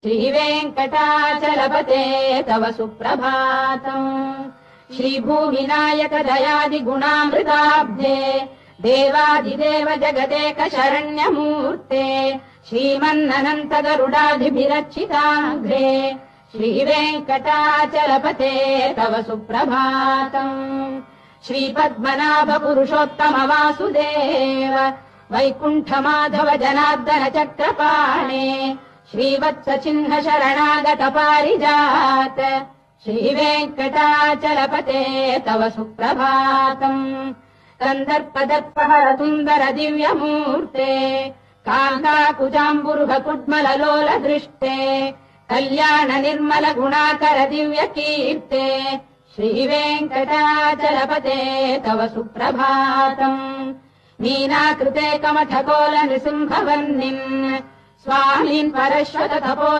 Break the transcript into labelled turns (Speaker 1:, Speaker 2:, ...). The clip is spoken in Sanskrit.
Speaker 1: श्रीवेङ्कटाचलपते तव सुप्रभातम्। श्रीभूमिनायक दयादिगुणामृताब्धे देवादिदेव जगदेक शरण्यमूर्ते श्रीमन्ननन्त गरुडादिभिरर्चिताग्रे श्रीवेङ्कटाचलपते तव सुप्रभातम्। श्रीपद्मनाभ पुरुषोत्तम वासुदेव वैकुण्ठ माधव जनार्दन चक्रपाणे श्रीवत्स चिह्न शरणागत पारिजात श्रीवेङ्कटाचलपते तव सुप्रभातम्। कन्दर्पदर्पहर सुन्दर दिव्यमूर्ते कान्ताकुजाम्बुरुह कुड्मललोल दृष्टे कल्याण निर्मल गुणाकर दिव्य कीर्ते श्रीवेङ्कटाचलपते तव सुप्रभातम्। मीनाकृते कमठकोल नृसिंहवर्णिन् स्वामीन् परश्वत तपो